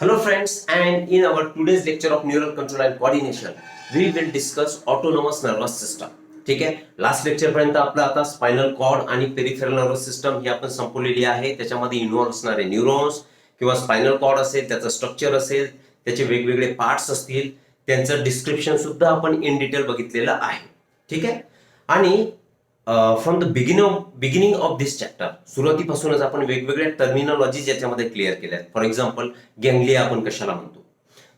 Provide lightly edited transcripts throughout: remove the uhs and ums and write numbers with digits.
Hello friends, and in our today's lecture of neural control and coordination, we will discuss autonomous nervous system. ठीक आहे. Last lecture पर्यंत आपलं आता spinal cord आणि peripheral nervous system ही आपण संपवलेली आहे. त्याच्यामध्ये इन्व्हॉल्व असणारे न्यूरॉन्स किंवा स्पायनल कॉर्ड असेल, त्याचं स्ट्रक्चर असेल, त्याचे वेगवेगळे पार्ट्स असतील, त्यांचं डिस्क्रिप्शन सुद्धा आपण इन डिटेल बघितलेलं आहे. ठीक आहे. आणि from the beginning of this chapter, सुरुवातीपासूनच आपण वेगवेगळ्या टर्मिनॉलॉजी याच्यामध्ये क्लिअर केल्या आहेत. फॉर एक्झाम्पल, गँग्लिया आपण कशाला म्हणतो?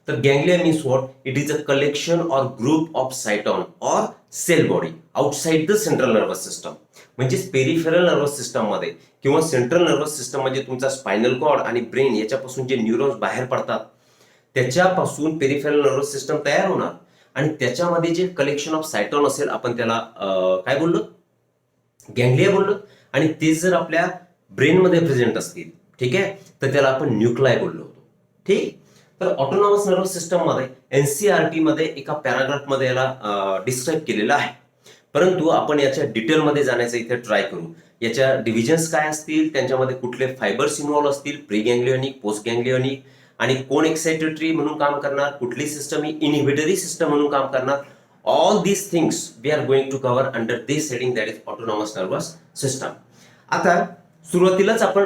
तर ganglia means what? It is a collection or group of cyton or cell body outside the central nervous system. म्हणजेच पेरिफेरल नर्वस सिस्टम मध्ये किंवा सेंट्रल नर्वस सिस्टम म्हणजे तुमचा स्पायनल कॉर्ड आणि ब्रेन याच्यापासून जे न्यूरॉन्स बाहेर पडतात त्याच्यापासून पेरिफेरल नर्वस सिस्टम तयार होणार आणि त्याच्यामध्ये जे कलेक्शन ऑफ सायटॉन असेल आपण त्याला काय बोललो? गँग्लिया बोललो. आणि ते जर आपल्या ब्रेनमध्ये प्रेझेंट असतील, ठीक आहे, तर त्याला आपण न्यूक्लाय बोललो होतो. ठीक. तर ऑटोनॉमस नर्वस सिस्टम मध्ये एनसीआरटी मध्ये एका पॅराग्राफ मध्ये याला डिस्क्राईब केलेलं आहे. परंतु आपण याच्या डिटेलमध्ये जाण्याचा इथे ट्राय करू. याच्या डिव्हिजन्स काय असतील, त्यांच्यामध्ये कुठले फायबर्स इन्व्हॉल्व असतील, प्री गँग्लिओनिक, पोस्ट गँग्लिओनिक, आणि कोण एक्साइटेटरी म्हणून काम करणार, कुठली सिस्टम ही इनहिबिटरी सिस्टम म्हणून काम करणार. All these things we are going to cover under this heading, that is autonomous nervous system. आता सुरुवातीलाच आपण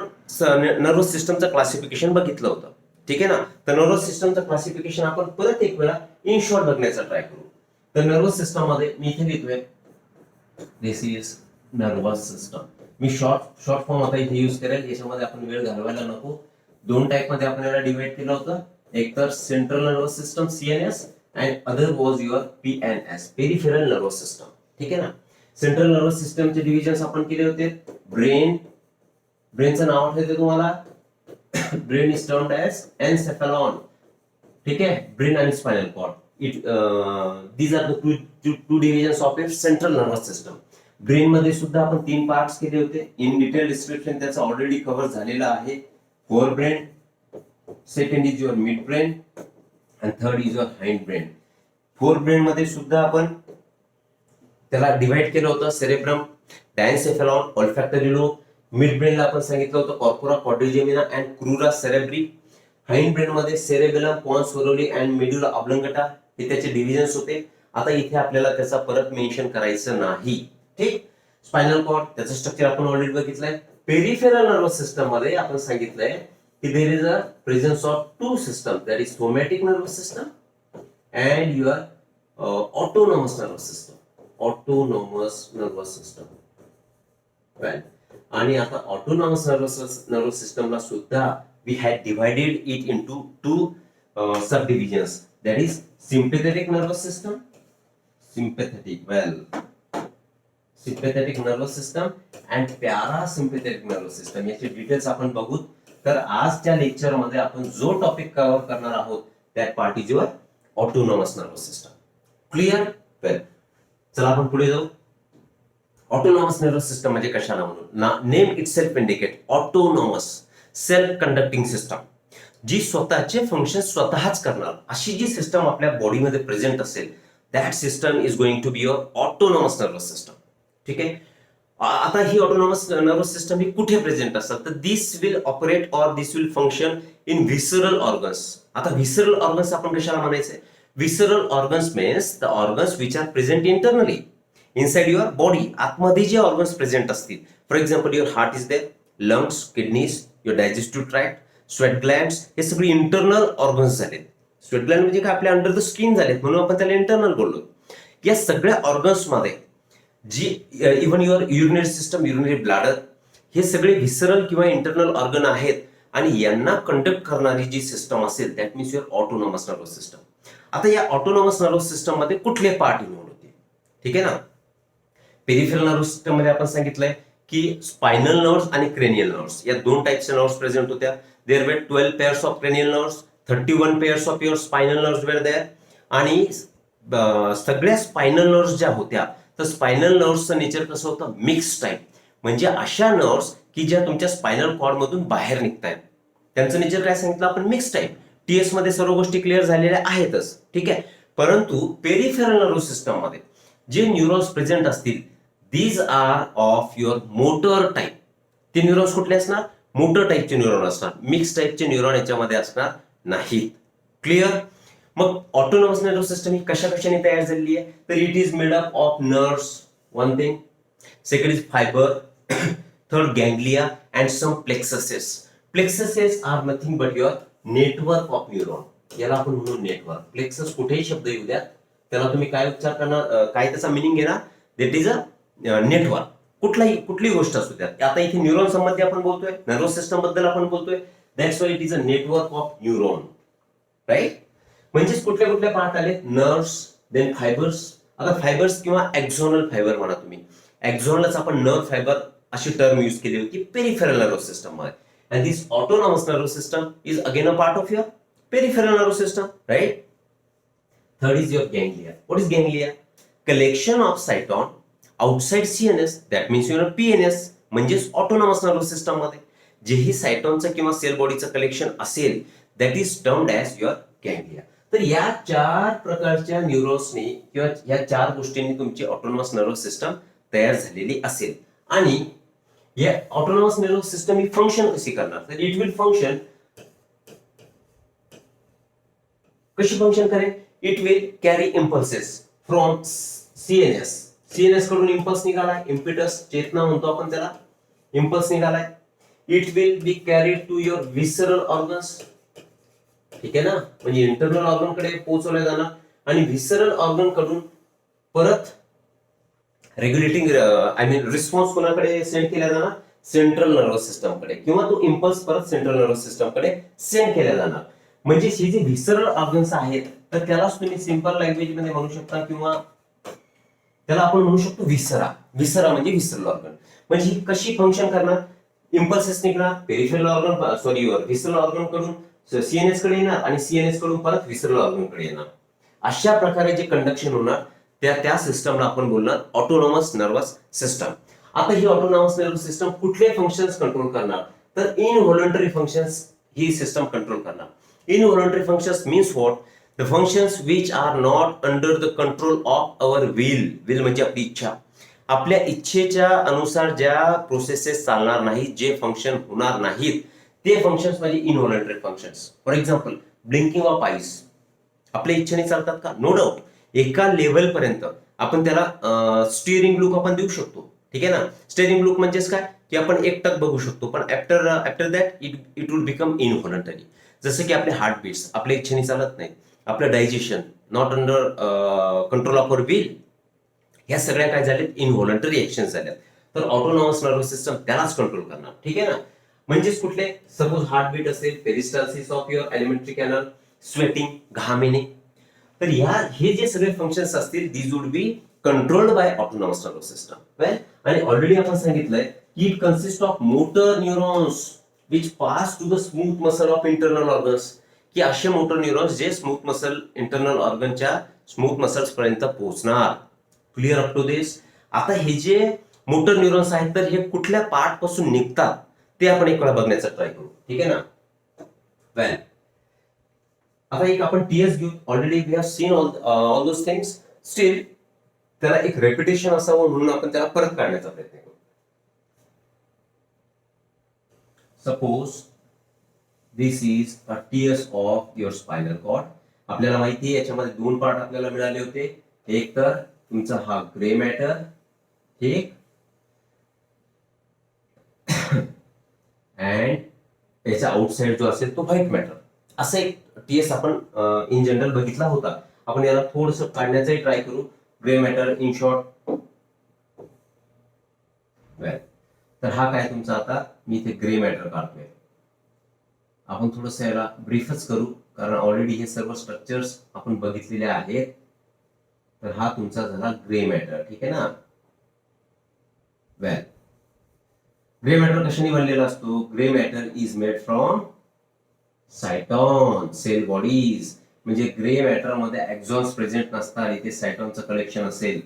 नर्वस सिस्टमचं क्लासिफिकेशन बघितलं होतं. ठीक आहे ना. तर नर्वस सिस्टमचं क्लासिफिकेशन आपण परत एक वेळा इन शॉर्ट बघण्याचा ट्राय करू. तर नर्वस सिस्टम मध्ये मी इथे लिहितोय दिस इज नर्वस सिस्टम. मी शॉर्ट फॉर्म आता इथे युज करेल, याच्यामध्ये आपण वेळ घालवायला नको. दोन टाइप मध्ये आपण याला डिवाइड केलं होतं. एक तर central nervous system CNS and other was your PNS, peripheral nervous system. ठीक आहे ना. सेंट्रल नर्वस सिस्टमचे डिव्हिजन्स आपण केले होते. ब्रेनचं नाव आठवते तुम्हाला? Brain is termed as encephalon. ठीक आहे. ब्रेन आणि spinal cord, these are the two divisions of your central nervous system. Brain मध्ये सुद्धा आपण 3 पार्ट्स केले होते. इन डिटेल डिस्क्रिप्शन त्याचं ऑलरेडी कव्हर झालेलं आहे. Fore brain, second is your mid brain, and third is your hind brain. Fore brain मध्ये सुद्धा आपण त्याला डिवाइड केलं होतं. Cerebrum, diencephalon, olfactory lobe. Mid ब्रेनला आपण सांगितलं होतं corpora quadrigemina and crura cerebri. Hind brain मध्ये cerebellum, pons varolii and medulla oblongata हे त्याचे डिव्हिजन्स होते. आता इथे आपल्याला त्याचा परत मेन्शन करायचं नाही. ठीक. स्पायनल कॉर्ड, त्याचं स्ट्रक्चर आपण ऑलरेडी बघितलंय. पेरिफेरल नर्वस सिस्टम मध्ये आपण सांगितलंय there is a presence of two systems, that is somatic nervous system and your autonomous nervous system. Autonomous nervous system. Well, आणि आता autonomous nervous system ला सुद्धा we had divided it into two subdivisions, that is sympathetic nervous system, sympathetic nervous system and parasympathetic nervous system. याचे details आपण बघू. तर आजच्या lecture मध्ये आपण जो टॉपिक कव्हर करणार आहोत that part is your autonomous nervous system. Clear? Well, चला आपण पुढे जाऊ. ऑटोनॉमस नर्वस सिस्टम म्हणजे कशाला म्हणून? Name itself indicate. Autonomous, self conducting system, जी स्वतःचे फंक्शन स्वतःच करणार अशी जी सिस्टम आपल्या बॉडीमध्ये प्रेझेंट असेल, that system is going to be your autonomous nervous system. ठीक आहे. आता ही ऑटोनॉमस नर्वस सिस्टम ही कुठे प्रेझेंट असतात? तर this will operate or this will function in visceral organs. आता व्हिसरल ऑर्गन्स आपण कशाला म्हणायचे? Visceral organs means the organs which are present internally inside your body. आतमध्ये जे ऑर्गन्स प्रेझेंट असतील, for example your heart is there, lungs, kidneys, your digestive tract, sweat glands, हे सगळे internal organs झालेत. Sweat Gland म्हणजे काय? आपल्या under the skin झालेत, म्हणून आपण त्याला इंटरनल बोललो. या सगळ्या ऑर्गन्स मध्ये जी even your urinary system, urinary bladder, हे सगळे व्हिसरल किंवा इंटरनल ऑर्गन आहेत आणि यांना कंडक्ट करणारी जी सिस्टम असेल that means your autonomous nervous system. आता या ऑटोनॉमस नर्वस सिस्टम मध्ये कुठले पार्ट इन्व्हॉल्व होते? ठीक आहे ना. पेरिफेरल नर्वस सिस्टम मध्ये आपण सांगितलंय की स्पायनल नर्व्स आणि क्रेनियल नर्व्स या दोन टाइपच्या नर्व्स प्रेझेंट होत्या. There were 12 pairs of cranial nerves, 31 pairs of your spinal nerves were there. आणि सगळ्या स्पायनल नर्व्स ज्या होत्या, तर स्पायनल नर्व्सचं नेचर कसं होतं? Mix type. म्हणजे अशा नर्व्स की ज्या तुमच्या स्पायनल कॉर्ड मधून बाहेर निघतायत, त्यांचं नेचर काय सांगितलं आपण? Mix type. टीएस मध्ये सर्व गोष्टी क्लिअर झालेल्या आहेतच. ठीक आहे. परंतु पेरिफेरल नर्वस सिस्टम मध्ये जे न्यूरॉन्स प्रेझेंट असतील, these are of your motor type. ते न्यूरॉन्स कुठले असणार? मोटर टाईपचे न्यूरॉन असणार. मिक्स टाईपचे न्यूरॉन याच्यामध्ये असणार नाहीत. क्लिअर? मग ऑटोनॉमस नर्वस सिस्टम ही कशा कशाने तयार झालेली आहे? तर it is made up of nerves, one thing. Second is fibre. Third ganglia and some plexuses. Plexuses are nothing but your network of neuron. याला आपण म्हणू नेटवर्क. प्लेक्सस कुठेही शब्द येऊ द्या, त्याला तुम्ही काय उच्चार करणार, काय त्याचा मिनिंग घेणार? That is a network. कुठली गोष्ट असू द्या. आता इथे न्यूरॉन संबंधी आपण बोलतोय, नर्वस सिस्टम बद्दल आपण बोलतोय. That's why it is a network of neuron, right? म्हणजेच कुठल्या कुठल्या पार्ट आले? Nerves, then fibres. आता फायबर्स किंवा एक्झोनल फायबर म्हणा तुम्ही. एक्झोनलच आपण नर्व फायबर अशी टर्म यूज केली होती पेरिफेरल नर्वस सिस्टम मध्ये. And this autonomous nervous system is again a part of your peripheral nervous system, right? Third is your ganglia. What is ganglia? Collection of cyton outside CNS, that means your PNS. म्हणजेच autonomous nervous system मध्ये जेही सायटॉनचं किंवा sale बॉडीचं collection असेल, that is termed as your ganglia. तर या 4 प्रकारच्या न्यूरॉन्सनी किंवा या 4 गोष्टींनी तुमची ऑटोनॉमस नर्वस सिस्टम तयार झालेली असेल. आणि या ऑटोनॉमस नर्वस सिस्टम ही फंक्शन कशी करणार? तर इट विल फंक्शन, कशी फंक्शन करेल? It will carry impulses from CNS. CNS कडून इम्पल्स निघालाय, इम्पिटस, चेतना म्हणतो आपण त्याला, इम्पल्स निघालाय. It will be carried to your visceral organs. ठीक आहे ना? म्हणजे इंटरनल ऑर्गन कडे पोहोचवल्या जाणार आणि व्हिसरल ऑर्गन कडून परत रेग्युलेटिंग आय मीन रिस्पॉन्स कोणाकडे सेंड केला जाणार? सेंट्रल नर्वस सिस्टम कडे. किंवा तो इम्पल्स परत सेंट्रल नर्वस सिस्टम कडे सेंड केला जाणार. म्हणजे ही जी व्हिसरल ऑर्गन्स आहेत, तर त्यालाच तुम्ही सिंपल लँग्वेज मध्ये म्हणू शकता किंवा त्याला आपण म्हणू शकतो व्हिसरा. व्हिसरा म्हणजे व्हिसरल ऑर्गन. म्हणजे ही कशी फंक्शन करणार? इम्पल्सेस निघणार peripheral organ, sorry visceral organ कडून सीएनएस कडे येणार आणि सीएनएस कडून परत व्हिसरल ऑर्गन कडे येणार. अशा प्रकारे जे कंडक्शन होणार त्या सिस्टमला आपण बोलणार ऑटोनॉमस नर्वस सिस्टम. आता ही ऑटोनॉमस नर्वस सिस्टम कुठले फंक्शन्स कंट्रोल करणार? तर इनव्हॉलंटरी फंक्शन्स ही सिस्टम कंट्रोल करणार. इनव्हॉलंटरी functions means what? The functions which are not under the control of our will. Will म्हणजे आपली इच्छा. आपल्या इच्छेच्या अनुसार ज्या प्रोसेसेस चालणार नाहीत, जे फंक्शन होणार नाहीत, ते फंक्शन्स म्हणजे इनव्हॉलंटरी functions. For example blinking of eyes आपल्या इच्छेने चालतात का? No doubt. एका लेवल पर्यंत आपण त्याला स्टिअरिंग लुक आपण देऊ शकतो. ठीक आहे ना? स्टिअरिंग लुक म्हणजेच काय की आपण एकटक बघू शकतो, पण after that it will become इनव्हॉलंटरी. जसं की आपले हार्टबीट्स आपल्या इच्छेने चालत नाही. आपलं digestion not under control of our will. ह्या सगळ्या काय झाल्यात? इनव्हॉलंटरी ऍक्शन्स झाल्यात. तर ऑटोनॉमस नर्वस सिस्टम त्यालाच कंट्रोल करणार. ठीक आहे ना? म्हणजेच कुठले? सपोज हार्टबीट असेल, peristalsis of your elementary canal, sweating, घाम येणे. तर हे जे सगळे फंक्शन्स असतील, these would be controlled by autonomous nervous system. वेल, आणि ऑलरेडी आपण सांगितलंय की it consist of motor neurons which pass to the smooth muscle of internal organs. की असे मोटर न्यूरॉन्स जे स्मूथ मसल इंटरनल ऑर्गनच्या स्मूथ मसल्स पर्यंत पोहोचणार. Clear up to this? आता हे जे मोटर न्यूरॉन्स आहेत, तर हे कुठल्या पार्ट पासून निघतात ते आपण एक वेळा बघण्याचा ट्राय करू. ठीक आहे ना? वेल, आता एक आपण टीएस घेऊ. Already we have seen all those things. Still त्याला एक रेपिटेशन असावं म्हणून आपण त्याला परत काढण्याचा प्रयत्न करू. Suppose this is a TS of your spinal cord. आपल्याला माहिती आहे याच्यामध्ये 2 पार्ट आपल्याला मिळाले होते. एक तर तुमचा हा ग्रे मॅटर, ठीक, अँड याचा आउटसाइड जो असेल तो व्हाईट मॅटर. असा एक टीएस आपण इन जनरल बघितला होता. आपण याला थोडस काढण्याचाही ट्राय करू. Grey matter in short. तर हा काय तुमचा, आता मी इथे ग्रे मॅटर काढतोय. आपण थोडस याला ब्रीफच करू कारण ऑलरेडी हे सर्व स्ट्रक्चर्स आपण बघितलेले आहेत. तर हा तुमचा झाला ग्रे मॅटर. ठीक आहे ना? वेल, ग्रे मॅटर कशाने बनलेला असतो? Grey matter is made from cyton cell bodies. म्हणजे ग्रे मॅटर मध्ये एक्झॉन्स प्रेझेंट नसतात. इथे सायटॉनचं कलेक्शन असेल.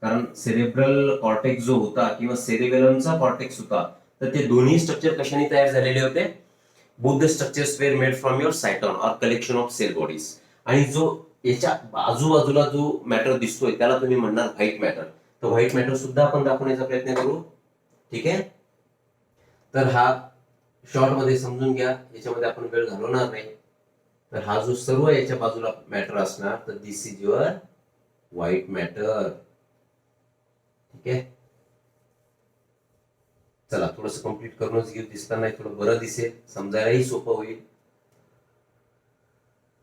कारण सेरेब्रल कॉर्टेक्स जो होता किंवा सेरेबेलमचा कॉर्टेक्स होता, तर ते दोन्ही स्ट्रक्चर कशाने तयार झालेले होते? Both the structures were made from your cyton or collection of cell bodies. आणि जो याच्या आजूबाजूला जो मॅटर दिसतोय त्याला तुम्ही म्हणणार व्हाईट मॅटर. तर व्हाईट मॅटर सुद्धा आपण दाखवण्याचा प्रयत्न करू. ठीक आहे? तर हा शॉर्ट मध्ये समजून घ्या, याच्यामध्ये आपण वेळ घालवणार नाही. तर हा जो सर्व याच्या बाजूला मॅटर असणार, तर this is your white matter. ठीक आहे, चला थोडस कम्प्लीट करूनच घेऊ, दिसताना थोडं बरं दिसेल, समजायलाही सोपं होईल.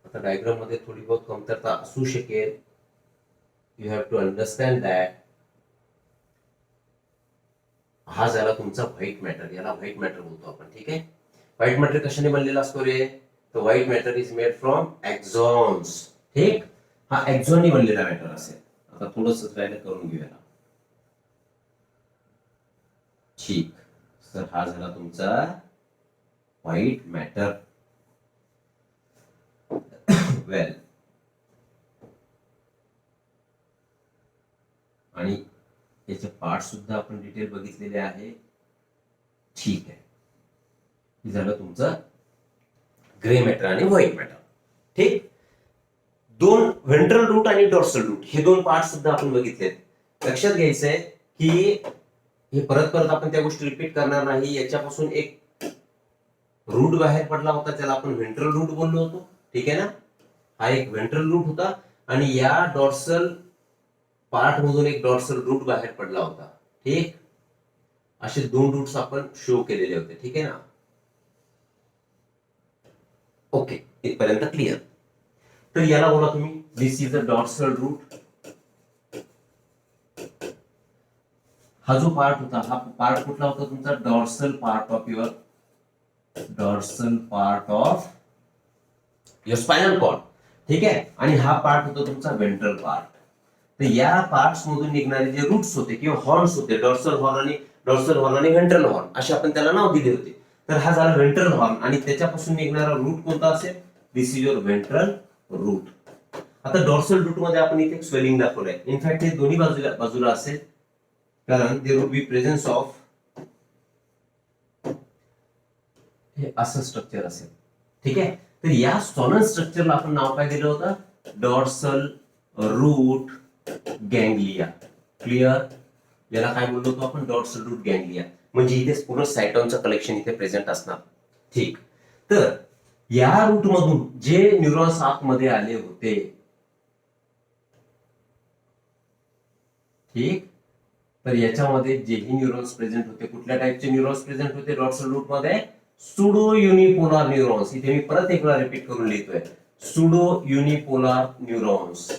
आता डायग्राम मध्ये थोडी बहुत कमतरता असू शकेल. You have to understand that. हा झाला तुमचा व्हाईट मॅटर, याला व्हाईट मॅटर बोलतो आपण. ठीक आहे, व्हाईट मॅटर कशाने बनलेला असतो रे? तर white matter is made from exons. ठीक, हा एक्झॉननी बनलेला मॅटर असेल. आता थोडस ट्राय करून घेऊया. ठीक, तर हा झाला तुमचा व्हाईट मॅटर. वेल, आणि याचे पार्ट सुद्धा आपण डिटेल बघितलेले आहे. ठीक आहे, हे झालं तुमचं ग्रे मॅटर आणि व्हाईट मॅटर. ठीक, दोन व्हेंट्रल रूट आणि डॉर्सल रूट हे दोन पार्ट सुद्धा आपण बघितलेत. लक्षात घ्यायचंय की हे परत परत आपण त्या गोष्टी रिपीट करणार नाही. याच्यापासून एक रूट बाहेर पडला होता, त्याला आपण व्हेंट्रल रूट बोललो होतो. ठीक आहे ना, हा एक व्हेंट्रल रूट होता आणि या डॉर्सल पार्ट मधून एक डॉर्सल रूट बाहेर पडला होता. ठीक, असे दोन रूट्स आपण शो केलेले होते. ठीक आहे ना, ओके, इथपर्यंत क्लिअर. तर याला बोला तुम्ही this is a dorsal root. हा जो पार्ट होता, हा पार्ट कुठला होता तुमचा? Dorsal part of your spinal cord. ठीक आहे, आणि हा पार्ट होता तुमचा वेंट्रल पार्ट. तर या पार्ट्स मधून निघणारे जे रूट्स होते किंवा हॉर्न्स होते, डॉर्सल हॉर्न आणि व्हेंट्रल हॉर्न असे आपण त्याला नाव दिले होते. तर हा झाला व्हेंट्रल हॉर्न आणि त्याच्यापासून निघणारा रूट कोणता असेल? दिस इज युअर व्हेंट्रल रूट. आता डॉर्सल रूट मध्ये आपण इथे स्वेलिंग दाखवलंय. इनफॅक्ट हे दोन्ही बाजूला असेल, कारण there would be presence of हे असं स्ट्रक्चर असेल. ठीक आहे, तर या सॉलन स्ट्रक्चरला आपण नाव काय दिलं होतं? Dorsal root ganglia. क्लिअर, याला काय बोललो होतो आपण? Dorsal root ganglia. म्हणजे इथे पूर्ण सायटॉनचं कलेक्शन इथे प्रेझेंट असणार. ठीक, तर या रूट मधून जे न्यूरॉन्स आतमध्ये आले होते, ठीक, तर याच्यामध्ये जेही न्यूरॉन्स प्रेझेंट होते, कुठल्या टाइपचे न्यूरॉन्स प्रेझेंट होते डॉर्सल रूट मध्ये? Pseudo unipolar neurons. इथे मी परत एक वेळा रिपीट करून लिहितोय, सुडो युनिपोलार न्यूरॉन्स.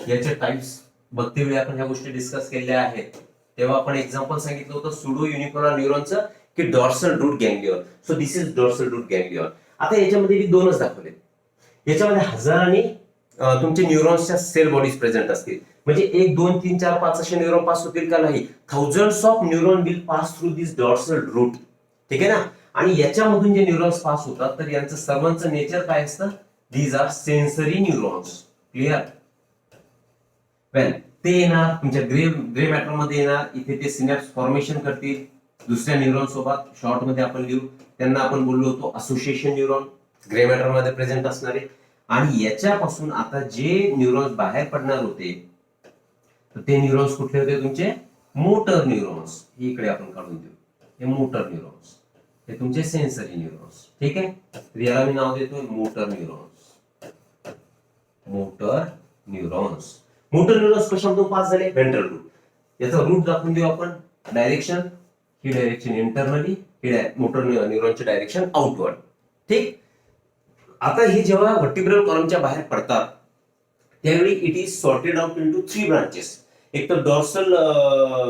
याचे टाइप्स बघते वेळी आपण ह्या गोष्टी डिस्कस केलेल्या आहेत. तेव्हा आपण एक्झाम्पल सांगितलं होतं सुडो युनिपोलार न्यूरॉनचं की dorsal root ganglion. So this is dorsal root ganglion. आता याच्यामध्ये मी दोनच दाखवले. याच्यामध्ये हजारांनी तुमचे न्यूरॉन्सच्या सेल बॉडीज प्रेझेंट असतील. म्हणजे 1 2 3 4 5 असे न्यूरॉन पास होतील का? नाही. Thousands of neuron will pass through this dorsal root. ठीक आहे ना, आणि याच्यामधून जे न्यूरॉन्स पास होतात, तर यांचं सर्वांचं नेचर काय असतं? These are sensory neurons. Clear, well, ते येणार तुमच्या ग्रे मॅटर मध्ये येणार. इथे ते सिनॅप्स फॉर्मेशन करतील दुसऱ्या न्यूरॉन सोबत. शॉर्ट मध्ये आपण लिहू, त्यांना आपण बोललो होतो असोसिएशन न्यूरॉन, ग्रे मॅटर मध्ये प्रेझेंट असणारे. आणि याच्यापासून आता जे न्यूरॉन्स बाहेर पडणार होते, तर ते न्यूरॉन्स कुठले होते तुमचे? Motor neurons. इकडे आपण काढून देऊ, हे मोटर न्यूरॉन्स, हे तुमचे सेन्सरी न्यूरॉन्स. ठीक आहे, तर याला मी नाव देतो motor neurons. Motor neurons. Motor neurons कशामधून पास झाले? Ventral root. याचा रूट दाखवून देऊ आपण. डायरेक्शन, ही डायरेक्शन इंटरनली, ही मोटर न्यूरॉनची डायरेक्शन आउटवर्ड. ठीक, आता हे जेव्हा व्हर्टिब्रल कॉलमच्या बाहेर पडतात, त्यावेळी it is sorted out into 3 branches. एक तर dorsal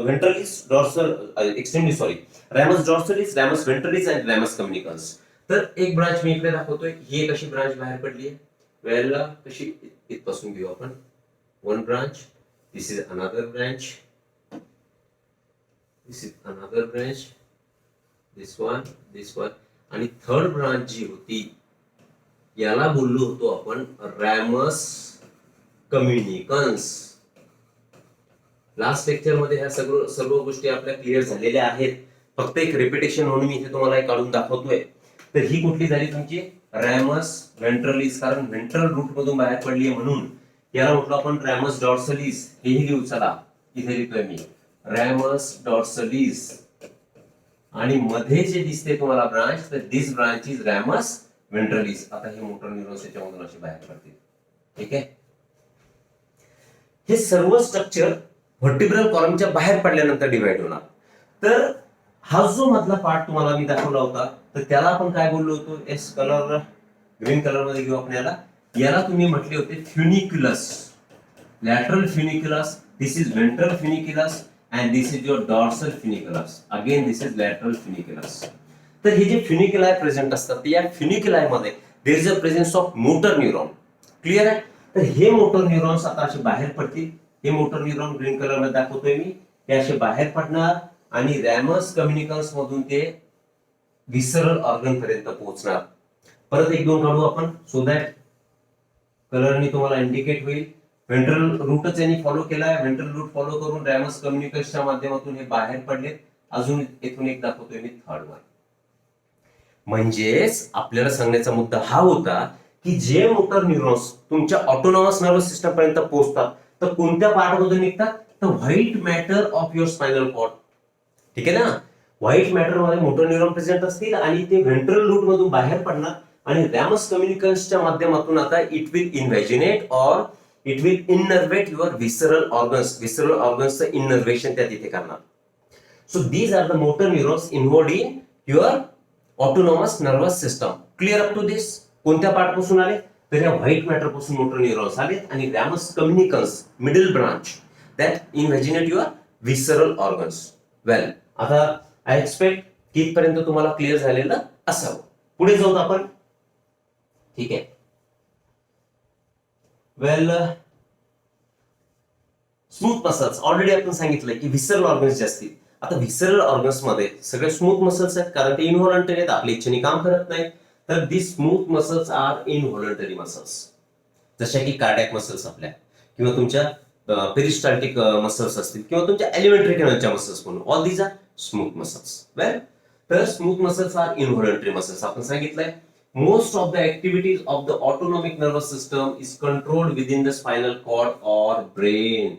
ventralis, dorsal extremely sorry ramus dorsalis, ramus ventralis आणि रॅमस कम्युनिकन्स. तर एक ब्रांच मी इकडे दाखवतोय. ही एक अशी ब्रांच बाहेर पडली आहे. वेल, कशी इथपासून घेऊ आपण. One branch, this is another branch, this is another branch, this one, आणि थर्ड ब्रांच जी होती याला बोललो होतो आपण रॅमस कम्युनिकन्स. लास्ट लेक्चर मध्ये ह्या सर्व गोष्टी आपल्या क्लिअर झालेल्या आहेत. फक्त एक रिपिटेशन म्हणून मी इथे तुम्हाला काढून दाखवतोय. तर ही कुठली झाली तुमची? रॅमस व्हेंट्रलिस, कारण व्हेंट्रल रूट मधून बाहेर पडली म्हणून याला म्हटलं आपण रॅमस डॉर्सलिस. हेही लिहू, चला इथे लिहितोय मी रॅमस डॉर्सलिस. आणि मध्ये जे दिसते तुम्हाला ब्रांच, तर दिस ब्रांच इज रॅमस व्हेंट्रलिस. आता हे मोटर न्यूरॉन्स याच्यामधून असे बाहेर पडतील. ठीक आहे. हे सर्व स्ट्रक्चर व्हर्टिब्रल कॉलमच्या बाहेर पडल्यानंतर डिवाइड होणार. तर हा जो मधला पार्ट तुम्हाला मी दाखवला होता, तर त्याला आपण काय बोललो होतो, एस कलर ग्रीन कलर मध्ये घेऊ आपण याला तुम्ही म्हटले होते funiculus, lateral funiculus. This is ventral funiculus and this is your dorsal funiculus. Again this is lateral funiculus. तर हे जे फ्युनिक्युलाय प्रेझेंट असतात, या फ्युनिक्युलाय मध्ये there is a presence of motor neuron. Clear आहे. तर हे मोटर न्यूरॉन्स आता असे बाहेर पडतील. हे मोटर न्यूरॉन ग्रीन कलर मध्ये दाखवतोय मी, हे असे बाहेर पडणार आणि रॅमस कम्युनिकन्स मधून ते विसरल ऑर्गन पर्यंत पोहोचणार. परत एक दोन काढू आपण, सो दॅट कलरनी तुम्हाला इंडिकेट होईल. व्हेंट्रल रूटच यांनी फॉलो केलाय. व्हेंट्रल रूट फॉलो करून रॅमस कम्युनिकन्सच्या माध्यमातून हे बाहेर पडले. अजून इथून एक दाखवतोय मी, थर्ड वन. म्हणजेच आपल्याला सांगण्याचा मुद्दा हा होता की जे मोटर न्यूरॉन्स तुमच्या ऑटोनॉमस नर्वस सिस्टम पर्यंत पोहोचतात, तर कोणत्या पार्ट मधून निघतात, तर white matter of your spinal cord. ठीक आहे ना. व्हाईट मॅटर मध्ये मोटर न्यूरॉन प्रेझेंट असतील आणि ते व्हेंट्रल रूट मधून बाहेर पडणार आणि रॅमस कम्युनिकन्सच्या माध्यमातून आता it will invaginate or it will innervate your visceral organs. Visceral ऑर्गन्सचं इनर्वेशन त्या तिथे करणार. So these are the motor neurons involved in your autonomous nervous system. Clear up to this. कोणत्या पार्ट पासून आले, तर या व्हाईट मॅटर पासून मोटर न्यूरॉन्स आलेत आणि ramus communicans middle branch that invaginate your visceral organs. Well, आता I expect की इथपर्यंत तुम्हाला क्लिअर झालेलं असावं. पुढे जाऊ आपण. ठीक आहे. वेल, स्मूथ मसल्स ऑलरेडी आपण सांगितलंय की विसरल ऑर्गन्स जे असतील. आता विसरल ऑर्गन्स मध्ये सगळे स्मूथ मसल्स आहेत, कारण ते इनव्हॉलंटरी आहेत, आपल्या इच्छेने काम करत नाहीत. तर the smooth muscles are involuntary muscles, जशा की कार्डियक मसल्स आपल्या, किंवा तुमच्या पेरिस्टाल्टिक मसल्स असतील, किंवा तुमच्या एलिमेंटरी कॅनलच्या मसल्स म्हणून. All these are smooth muscles. Well, तर smooth muscles are involuntary muscles. आपण सांगितलंय most of the activities of the autonomic nervous system is controlled within the spinal cord or brain.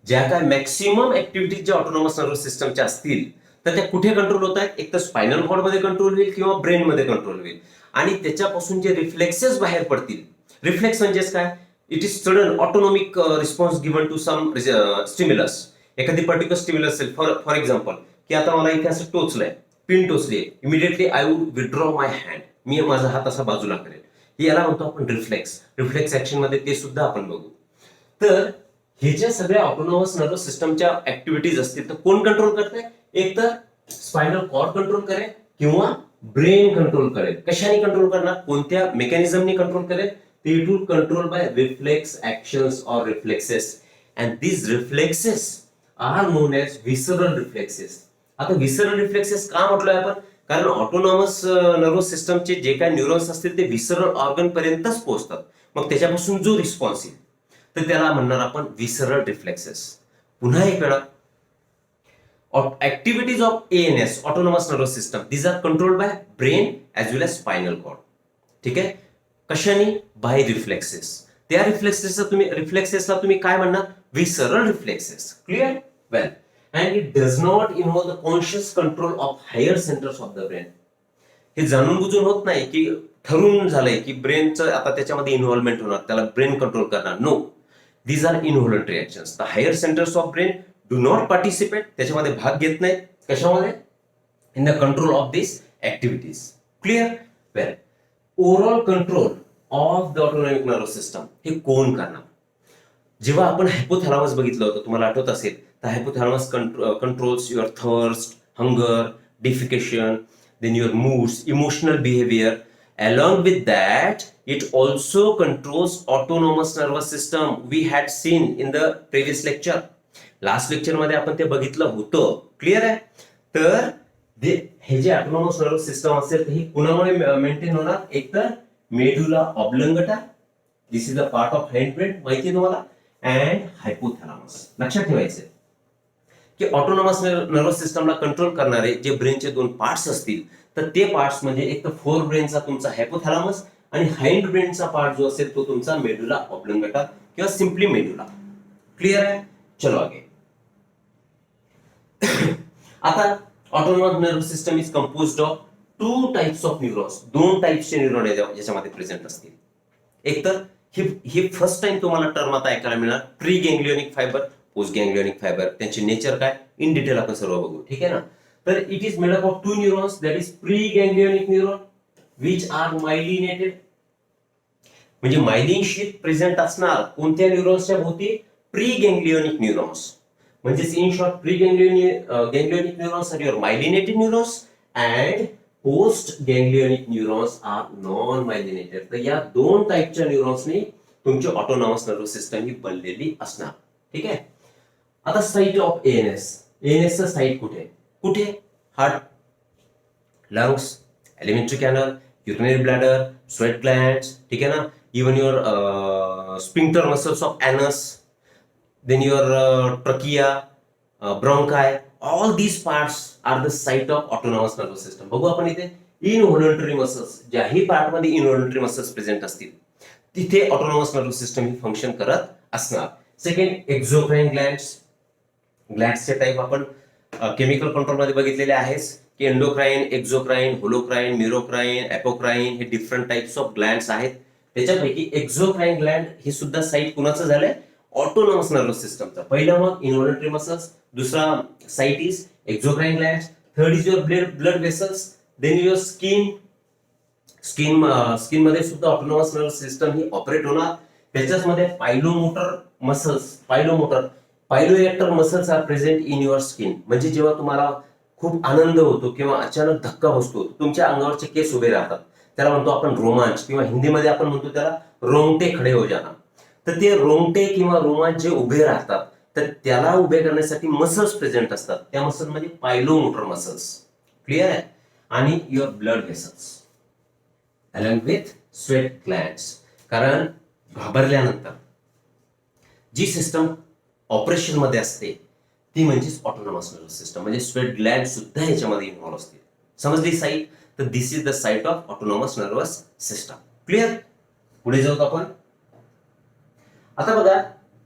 ज्या काय मॅक्सिमम ऍक्टिव्हिटीज ज्या autonomous nervous सिस्टमच्या असतील, तर त्या कुठे कंट्रोल होत आहेत, एक तर स्पायनल कॉर्ड मध्ये कंट्रोल होईल किंवा ब्रेन मध्ये कंट्रोल होईल. आणि त्याच्यापासून जे रिफ्लेक्सेस बाहेर पडतील, रिफ्लेक्स म्हणजेच काय, it is sudden autonomic response given to some stimulus. एखादी पर्टिक्युलर स्टिम्युलस असेल, फॉर एक्झाम्पल, की आता मला इथे असं टोचलंय, पिन टोचली, immediately I would withdraw my hand, मी माझा हात असा बाजूला करेल. याला म्हणतो आपण रिफ्लेक्स. रिफ्लेक्स ऍक्शन मध्ये ते सुद्धा आपण बघू. तर हे ज्या सगळ्या ऑटोनॉमस नर्वस सिस्टमच्या ऍक्टिव्हिटीज असतील, तर कोण कंट्रोल करते, एक तर स्पायनल कॉर्ड कंट्रोल करेल किंवा ब्रेन कंट्रोल करेल. कशाने कंट्रोल करणार, कोणत्या मेकॅनिझमने कंट्रोल करेल, ते it will control by reflex actions or reflexes. And these reflexes are known as visceral reflexes. आता विसरल रिफ्लेक्सेस का म्हटलोय आपण, कारण ऑटोनॉमस नर्वस सिस्टमचे जे काही न्यूरॉन्स असतील ते विसरल ऑर्गन पर्यंतच पोहोचतात. मग त्याच्यापासून जो रिस्पॉन्स येईल, तर त्याला म्हणणार आपण विसरल रिफ्लेक्सेस. पुन्हा एक वेळा, activities of ANS autonomous nervous system, these are controlled by brain as well as spinal cord. ठीक आहे. कशाने, बाय रिफ्लेक्सेस. त्या रिफ्लेक्सेसला तुम्ही काय म्हणणार, विसरल reflexes. Clear. Well, and it does not involve the conscious control of higher centers of the brain. हे जाणून बुजून होत नाही की ठरवून झालंय की ब्रेनचं आता त्याच्यामध्ये इन्व्हॉल्वमेंट होणार, त्याला ब्रेन कंट्रोल करणार. No, these are involuntary actions. The higher centres of brain do not participate, त्याच्यामध्ये भाग घेत नाहीत. कशामध्ये, in the control of this activities. Clear. Well, overall control of the autonomic nervous system हे कोण करणार. जेव्हा आपण हायपोथॅलामस बघितलं होतं, तुम्हाला आठवत असेल, तर hypothalamus controls your thirst, hunger, defecation, then your moods, emotional behavior. Along with that, it also controls autonomous nervous system. We had seen in the previous lecture. Last lecture मध्ये आपण ते बघितलं होतं. क्लिअर आहे. तर हे जे ऑटोनॉमस नर्वस सिस्टम असेल, तर ही कुणामुळे मेंटेन होणार, एक तर medulla oblongata, this is the part of hind brain, माहिती तुम्हाला, अँड हायपोथॅलामस. लक्षात ठेवायचं की ऑटोनॉमस नर्वस सिस्टमला कंट्रोल करणारे जे ब्रेनचे दोन पार्ट्स असतील, तर ते पार्ट्स म्हणजे एक तर फोर ब्रेनचा तुमचा हायपोथॅलामस आणि हाइंड ब्रेनचा पार्ट जो असेल तो तुमचा मेडुला ऑब्लंगटा किंवा सिम्पली मेडुला. क्लिअर आहे. चलो आगे. आता autonomous nervous system is composed of two types of neurons, दोन टाइप्सचे न्यूरॉन याच्यामध्ये प्रेझेंट असतील. एक तर ही फर्स्ट टाइम तुम्हाला टर्म आता ऐकायला मिळणार, pre ganglionic fibre, post ganglionic fibre. त्यांची नेचर काय इन डिटेल आपण सर्व बघू, ठीक आहे ना. तर it is made up of two neurons, that is pre ganglionic neuron which are myelinated. म्हणजे मायलिन शीथ प्रेझेंट असणार कोणत्या न्यूरॉन्सच्या भोवती? Pre ganglionic neurons. म्हणजे in short pre ganglionic neurons are your myelinated neurons and post ganglionic neurons are non myelinated. तर या दोन टाईपच्या न्यूरॉन्सनी तुमची ऑटोनॉमस नर्वस सिस्टम ही बनलेली असणार, ठीक आहे. आता साईट ऑफ एएनएस, एएनएस चं साईट कुठे कुठे? Heart, lungs, elementary canal, urinary bladder, sweat glands, ठीक आहे ना. Even your sphincter muscles of एनस, then your trachea, bronchi, all these parts are the site of autonomous nervous system. बघू आपण इथे इनव्हॉलंटरी मसल्स, ज्याही पार्ट मध्ये इनव्हॉलंटरी मसल्स प्रेझेंट असतील तिथे ऑटोनॉमस नर्वस सिस्टम ही फंक्शन करत असणार. Second, exocrine glands. ग्लँड्सचे टाईप आपण केमिकल कंट्रोल मध्ये बघितलेले आहेस की endocrine, exocrine, holocrine, merocrine, apocrine हे डिफरंट टाइप्स ऑफ ग्लँड्स आहेत. त्याच्यापैकी एक्झोक्राइन ग्लँड हे सुद्धा साईट कुणाचं झालंय? ऑटोनॉमस नर्वस सिस्टमचा. पहिला मग इनव्हॉलंटरी मसल्स, दुसरा site is exocrine glands, third is your blood vessels, then your skin. Skin मध्ये सुद्धा ऑटोनॉमस नर्वस सिस्टम ही ऑपरेट होणार. त्याच्याच मध्ये pilomotor muscles, piloerector muscles are present in your skin. म्हणजे जेव्हा तुम्हाला खूप आनंद होतो किंवा अचानक धक्का बसतो, तुमच्या अंगावरचे केस उभे राहतात, त्याला म्हणतो आपण रोमांच, किंवा हिंदीमध्ये आपण म्हणतो त्याला रोंगटे खडे हो जाना. तर ते रोंगटे किंवा रोमांच जे उभे राहतात तर त्याला उभे करण्यासाठी मसल्स प्रेझेंट असतात. त्या मसल म्हणजे पायलोमोटर मसल्स, क्लिअर आहे. आणि your blood vessels along with sweat glands. कारण घाबरल्यानंतर जी सिस्टम ऑपरेशन मध्ये असते ती म्हणजे ऑटोनॉमस नर्वस सिस्टम, म्हणजे स्वेट ग्लँड सुद्धा याच्यामध्ये इन्व्हॉल्व असते. समजली साईट? तर this is the site of autonomous nervous system. Clear? पुढे जाऊ आपण. आता बघा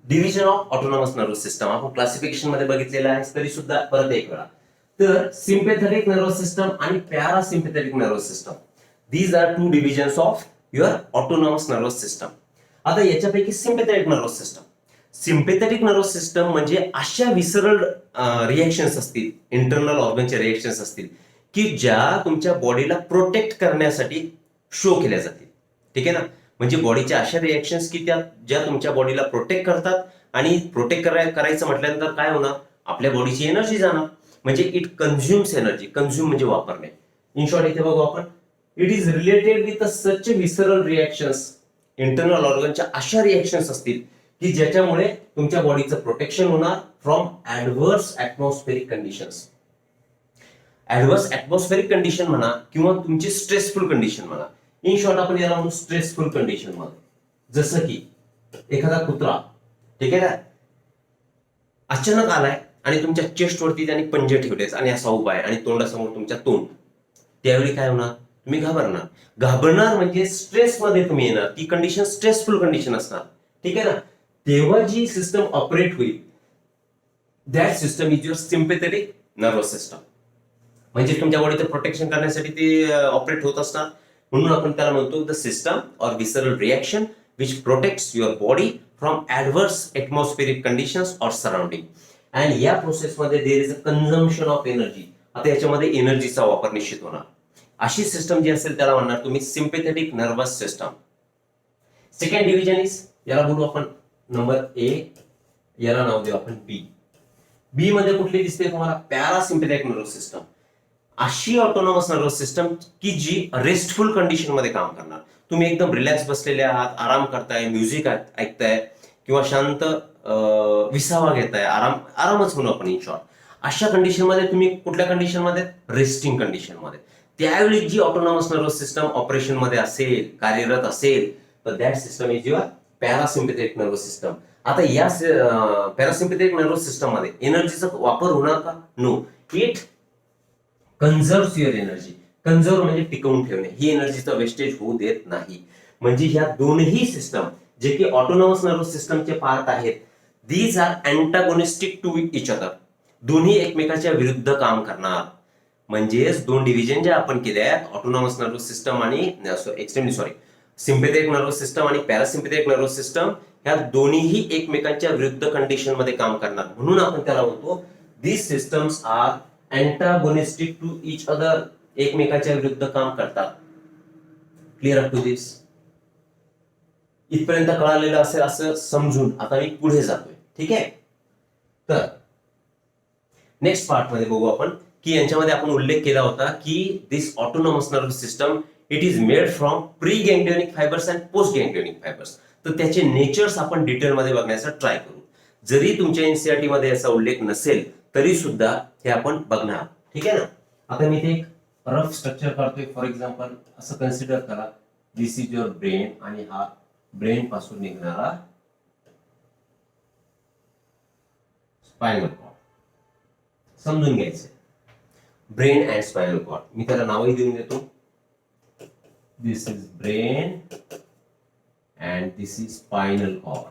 division of autonomous nervous system आपण क्लासिफिकेशन मध्ये बघितलेलं आहे, तरी सुद्धा परत एक वेळा. तर सिम्पॅथेटिक नर्वस सिस्टम आणि parasympathetic nervous system, these are two divisions of your autonomous nervous system. आता याच्यापैकी sympathetic nervous system, sympathetic nervous system म्हणजे अशा विसरल रिएक्शन्स असतील, इंटरनल ऑर्गनचे रिएक्शन्स असतील की ज्या तुमच्या बॉडीला प्रोटेक्ट करण्यासाठी शो केल्या जातील, ठीक आहे ना. म्हणजे बॉडीच्या अशा रिएक्शन्स की ज्या तुमच्या बॉडीला प्रोटेक्ट करतात, आणि प्रोटेक्ट करायचं म्हटल्यानंतर काय होणार? आपल्या बॉडीची एनर्जी जाणार. म्हणजे इट कन्झ्युम्स एनर्जी. कन्झ्युम म्हणजे वापरणे. इन शॉर्ट इथे बघू आपण, it is related with such विसरल रिएक्शन्स. इंटरनल ऑर्गनच्या अशा रिएक्शन्स असतील की ज्याच्यामुळे तुमच्या बॉडीचं प्रोटेक्शन होणार from adverse atmospheric conditions. Adverse atmospheric condition म्हणा किंवा तुमची स्ट्रेसफुल कंडिशन म्हणा. इन शॉर्ट आपण याला म्हणू स्ट्रेसफुल कंडिशन मध्ये. जसं की एखादा कुत्रा, ठीक आहे ना, अचानक आलाय आणि तुमच्या चेस्ट वरती त्याने पंजे ठेवलेत आणि असा उभा आहे आणि तोंडासमोर तुमच्या तोंड, त्यावेळी काय होणार? तुम्ही घाबरणार म्हणजे स्ट्रेस मध्ये तुम्ही येणार. ती कंडिशन स्ट्रेसफुल कंडिशन असणार, ठीक आहे ना. तेव्हा जी सिस्टम ऑपरेट होईल that system is your sympathetic nervous system. म्हणजे तुमच्या बॉडीचं प्रोटेक्शन करण्यासाठी ते ऑपरेट होत असणार. म्हणून आपण त्याला म्हणतो द सिस्टम ऑर विसरल reaction which protects your body from adverse atmospheric conditions or surrounding. And या प्रोसेसमध्ये देर is a consumption of energy. आता याच्यामध्ये एनर्जीचा वापर निश्चित होणार. अशी सिस्टम जी असेल त्याला म्हणणार तुम्ही sympathetic nervous system. Second division is, याला बोलू आपण नंबर ए, याला नाव देऊ आपण बी. बी मध्ये कुठली दिसते तुम्हाला? Parasympathetic nervous system. अशी ऑटोनॉमस नर्वस सिस्टम की जी रेस्टफुल कंडिशन मध्ये काम करणार. तुम्ही एकदम रिलॅक्स बसलेले आहात, आराम करताय, म्युझिक ऐकताय किंवा शांत विसावा घेताय, आरामच म्हणू आपण इन शॉर्ट. अशा कंडिशन मध्ये तुम्ही कुठल्या कंडिशन मध्ये? रेस्टिंग कंडिशन मध्ये. त्यावेळी जी ऑटोनॉमस नर्वस सिस्टम ऑपरेशन मध्ये असेल, कार्यरत असेल, तर that system is your parasympathetic nervous system. आता या पॅरासिम्पॅथेटिक नर्वस सिस्टम मध्ये एनर्जीचा वापर होणार का? No. It conserves your energy. Conserve म्हणजे टिकवून ठेवणे. ही एनर्जीचा वेस्टेज होऊ देत नाही. म्हणजे ह्या दोन्ही सिस्टम जे की ऑटोनॉमस नर्वस सिस्टमचे पार्ट आहेत, these are antagonistic to each other. दोन्ही एकमेकाच्या विरुद्ध काम करणार. म्हणजेच दोन डिव्हिजन ज्या आपण केल्या आहेत, ऑटोनॉमस नर्वस सिस्टम आणि सिम्पॅथेटिक नर्वस सिस्टम आणि पॅरासिम्पॅथेटिक नर्वस सिस्टम, ह्या दोन्हीही एकमेकांच्या विरुद्ध कंडिशन मध्ये काम करणार. म्हणून आपण त्याला म्हणतो these systems are antagonistic to each other. एकमेकांच्या विरुद्ध काम करतात. क्लिअर अप टू दिस? इथपर्यंत कळालेलं असेल असं समजून आता मी पुढे जातोय. ठीक आहे. तर नेक्स्ट पार्ट मध्ये बघू आपण की यांच्यामध्ये आपण उल्लेख केला होता की this autonomous nervous system it is made from pre ganglionic fibres and post ganglionic fibres. तर त्याचे नेचर्स आपण डिटेल मध्ये बघण्याचा ट्राय करू. जरी तुमच्या एनसीईआरटी मध्ये याचा उल्लेख नसेल तरी सुद्धा हे आपण बघणार. ठीक आहे ना. आता मी ते एक रफ स्ट्रक्चर काढतोय. फॉर एक्झाम्पल असं कन्सिडर करा, दिस इज युअर ब्रेन आणि हा ब्रेन पासून निघणारा स्पायनल कॉर्ड समजून घ्यायचं. ब्रेन अँड स्पायनल कॉर्ड, मी त्याला नावही देऊन देतो. This is brain and this is spinal cord.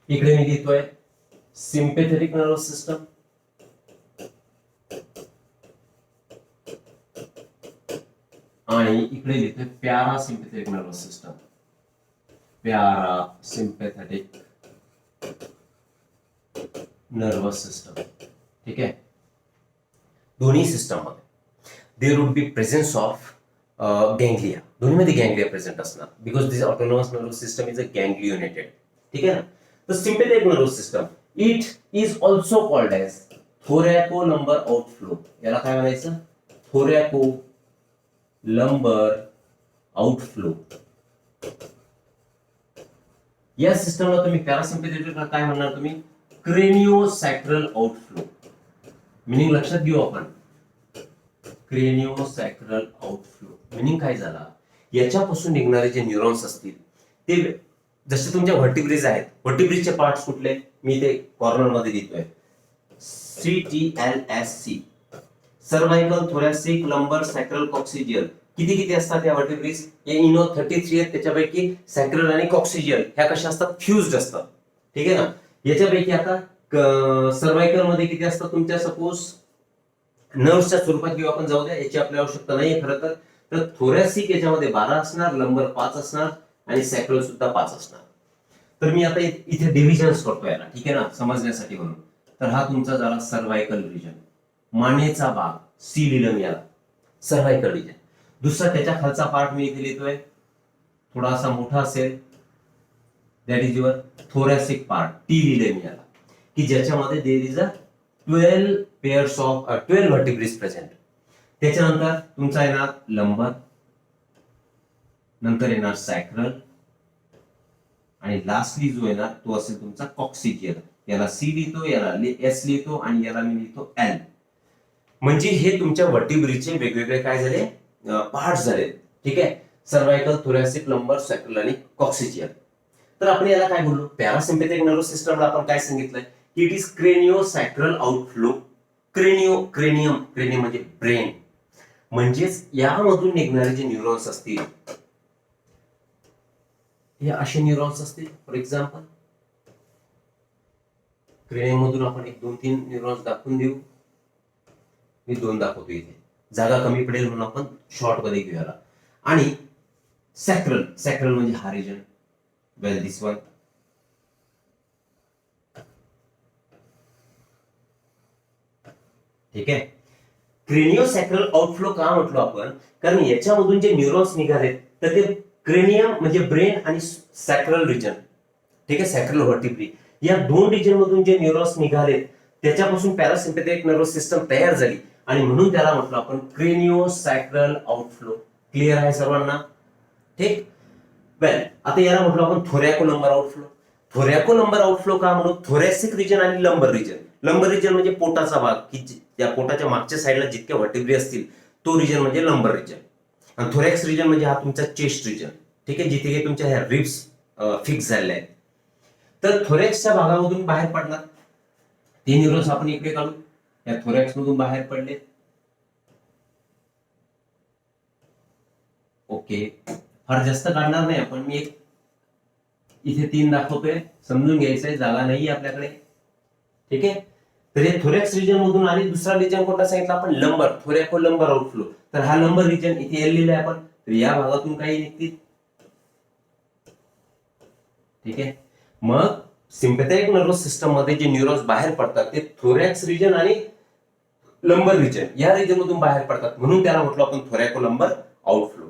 इकडे मी लिहितोय सिम्पॅथेटिक नर्वस सिस्टम आणि इकडे लिहितोय parasympathetic nervous system. Parasympathetic nervous system. ठीक आहे. दोन्ही सिस्टम मध्ये there would be presence of ganglia. दोन्हीमध्ये गँग्लिया प्रेझेंट असणार because this autonomous nervous system is a ganglionated. ठीक आहे ना. The sympathetic nervous system, it is also called as thoracolumbar outflow. याला काय म्हणायचं? thoracolumbar outflow. या सिस्टमला तुम्ही पॅरासिम्पॅथेटिकला काय म्हणणार? तुम्ही क्रेनिओसॅक्रल आउटफ्लो. मिनिंग लक्षात घेऊ आपण. क्रेनिओसॅक्रल आउटफ्लो मिनिंग काय झाला? याच्यापासून निघणारे जे न्यूरॉन्स असतील ते जसे तुमच्या व्हर्टिब्रिज आहेत, व्हर्टिब्रिजचे पार्ट्स कुठले? मी ते कॉर्नर मध्ये लिहितोय CTLSC. सर्वायकल, थोरॅसिक, लंबर, सॅक्रल, कॉक्सिजियल. किती किती असतात या व्हर्टिब्रिज? हे इनो 33 आहेत. त्याच्यापैकी सॅक्रल आणि कॉक्सिजियल ह्या कशा असतात? फ्युज्ड असतात. ठीक आहे ना. याच्यापैकी आता सर्वायकल मध्ये किती असतात तुमच्या? सपोज नर्व्सच्या स्वरूपात घेऊ आपण, जाऊ द्या, याची आपल्याला आवश्यकता नाहीये खरं तर थोरॅसिक याच्यामध्ये 12 असणार, लंबर 5 असणार आणि सॅक्रल सुद्धा 5 असणार. तर मी आता इथे डिव्हिजन्स करतो याला. ठीक आहे ना, समजण्यासाठी म्हणून. तर हा तुमचा झाला सर्वायकल रिजन, मानेचा भाग, सी लिलम याला सर्वायकल रिजन. दुसरा त्याच्या खालचा पार्ट मी इथे लिहितोय, थोडासा मोठा असेल, that is your thoracic part, T लिलम याला, की ज्याच्यामध्ये there is a 12 pairs of 12 vertebrae present. त्याच्यानंतर तुमचा येणार लंबर, नंतर येणार सॅक्रल आणि लास्टली जो येणार तो असेल तुमचा कॉक्सिजियल. याला सी लिहितो, याला एस लिहितो आणि याला मी लिहितो एल. म्हणजे हे तुमच्या व्हर्टिब्रिजचे वेगवेगळे काय झाले? पार्ट्स झाले. ठीक आहे. सर्वायकल, थोरॅसिक, लंबर, सॅक्रल आणि कॉक्सिजियल. तर आपण याला काय बोललो? पॅरासिम्पॅथेटिक नर्वस सिस्टमला आपण काय सांगितलंय की इट इज क्रेनिओसॅक्रल आउटफ्लो. क्रेनियम म्हणजे ब्रेन. म्हणजेच यामधून निघणारे जे न्यूरॉन्स असतील हे असे न्यूरॉन्स असतील. फॉर एक्झाम्पल क्रेनियम मधून आपण 1-2-3 न्यूरॉन्स दाखवून देऊ. मी 2 दाखवतो इथे, जागा कमी पडेल म्हणून आपण शॉर्ट मध्ये घेऊया. आणि सॅक्रल म्हणजे हा रिजन, वेल दिस वन. ठीक आहे. क्रेनिओसॅक्रल आउटफ्लो का म्हटलो आपण? कारण याच्यामधून जे न्यूरॉन्स निघाले तर ते क्रेनियम म्हणजे ब्रेन आणि सॅक्रल रिजन, ठीक आहे, सॅक्रल व्हर्टिब्री, या 2 रिजन मधून जे न्यूरॉन्स निघाले त्याच्यापासून पॅरासिम्पॅथेटिक नर्वस सिस्टम तयार झाली आणि म्हणून त्याला म्हटलं आपण क्रेनिओसॅक्रल आउटफ्लो. क्लिअर आहे सर्वांना? ठीक. वेल, आता याला म्हटलं आपण थोरॅकोलंबर आउटफ्लो. थोरॅकोलंबर आउटफ्लो का म्हणून? थोरॅसिक रिजन आणि लंबर रिजन. लंबर रिजन म्हणजे पोटाचा भाग, की त्या पोटाच्या मागच्या साईडला जितक्या व्हर्टिब्री असतील तो रिजन म्हणजे लंबर रिजन. आणि थोरॅक्स रिजन म्हणजे हा तुमचा चेस्ट रिजन. ठीक आहे, जिथे तुमच्या ह्या रिब्स फिक्स झालेल्या आहेत. तर थोरॅक्सच्या भागामधून बाहेर पडणार ते न्यूरॉन्स आपण इकडे काढू. या थोरॅक्स मधून बाहेर पडले. ओके, फार जास्त काढणार नाही आपण. मी एक इथे 3 दाखवतोय, समजून घ्यायचंय, जागा नाहीये आपल्याकडे. ठीक आहे. तर हे थोरॅक्स रिजन मधून आणि दुसरा रिजन कोणता सांगितला आपण, लंबर, थोरॅको लंबर आउटफ्लो. तर हा लंबर रिजन इथे एल लिहिलाय आपण. तर या भागातून काही निघतील. ठीक आहे. मग सिम्पॅथेटिक नर्वस सिस्टम मध्ये जे न्यूरॉन्स बाहेर पडतात ते थोरॅक्स रिजन आणि लंबर रिजन या रिजन मधून बाहेर पडतात, म्हणून त्याला म्हटलं आपण थोरॅको लंबर आउटफ्लो.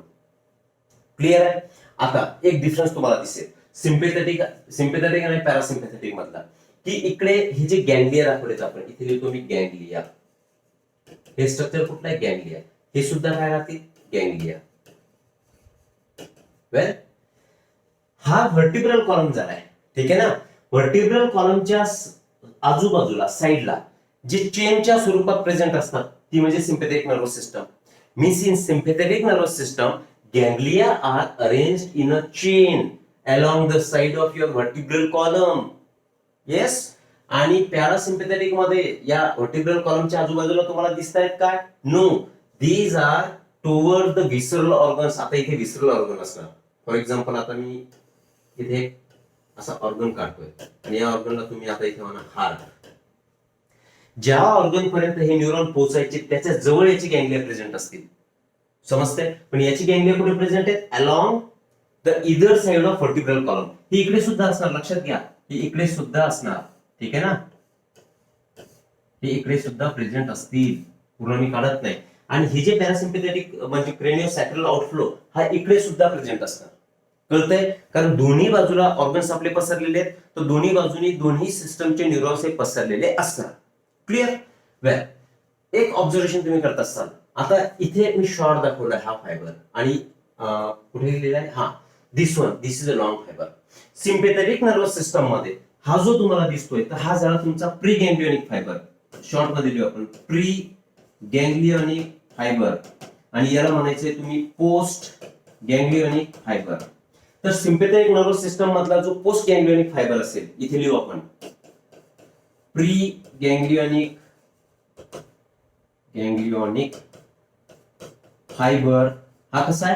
क्लिअर आहे. आता एक डिफरन्स तुम्हाला दिसेल सिम्पॅथेटिक आणि पॅरासिम्पॅथेटिक मधला, की इकडे हे जे गँग्लिया दाखवलेत आपण, इथे लिहितो मी गँग्लिया. हे स्ट्रक्चर कुठलं आहे, गँग्लिया. हे सुद्धा काय राहतील, गँग्लिया. वेल, हा व्हर्टिब्रल कॉलम झालाय. ठीक आहे ना. व्हर्टिब्रल कॉलमच्या आजूबाजूला साईडला जे चेनच्या स्वरूपात प्रेझेंट असतात ती म्हणजे sympathetic nervous system. Means in sympathetic nervous system ganglia are arranged in a chain along the side of your vertebral column. Yes. आणि पॅरासिम्पॅथेटिक मध्ये या व्हर्टिब्रल कॉलमच्या आजूबाजूला तुम्हाला दिसतायत काय, no, these are toward the visceral organs. आता इथे विसरल ऑर्गन असणार. फॉर एक्झाम्पल आता मी इथे असा ऑर्गन काढतोय आणि या ऑर्गनला तुम्ही आता इथे म्हणा हार्ट. ज्या ऑर्गन पर्यंत हे न्यूरॉन पोहोचायचे त्याच्या जवळ याची गँग्लिया प्रेझेंट असतील. समजते. पण याची गँग्लिया कुठे प्रेझेंट आहे, along the either side of vertebral column. ही इकडे सुद्धा असणार, लक्षात घ्या. ही इकडे सुद्धा असणार. ठीक आहे ना. हे इकडे सुद्धा प्रेझेंट असतील, पूर्ण मी काढत नाही. आणि हे जे पॅरासिम्पॅथेटिक म्हणजे क्रेनियोसॅक्रल आउटफ्लो हा इकडे सुद्धा प्रेझेंट असणार. कळतंय. कारण दोन्ही बाजूला ऑर्गन्स आपले पसरलेले आहेत, तर दोन्ही बाजूनी दोन्ही सिस्टमचे न्यूरॉन्स हे पसरलेले असणार. क्लिअर. वेल, एक ऑब्झर्वेशन तुम्ही करत असाल. आता इथे मी शॉर्ट दाखवलाय हा फायबर आणि कुठे लिहिलेला आहे, हा this one, this is a long fibre. Sympathetic nervous system मध्ये हा जो तुम्हाला दिसतोय तर हा झाला तुमचा प्री गँग्लियोनिक फायबर. शॉर्ट मध्ये लिहू आपण प्री गँग्लियोनिक फायबर, आणि याला म्हणायचंय तुम्ही पोस्ट गँग्लियोनिक फायबर. तर सिम्पॅथेटिक नर्वस सिस्टम मधला जो पोस्ट गँग्लियोनिक फायबर असेल इथे लिहू आपण प्री गँग्लियोनिक फायबर. हा कसा आहे,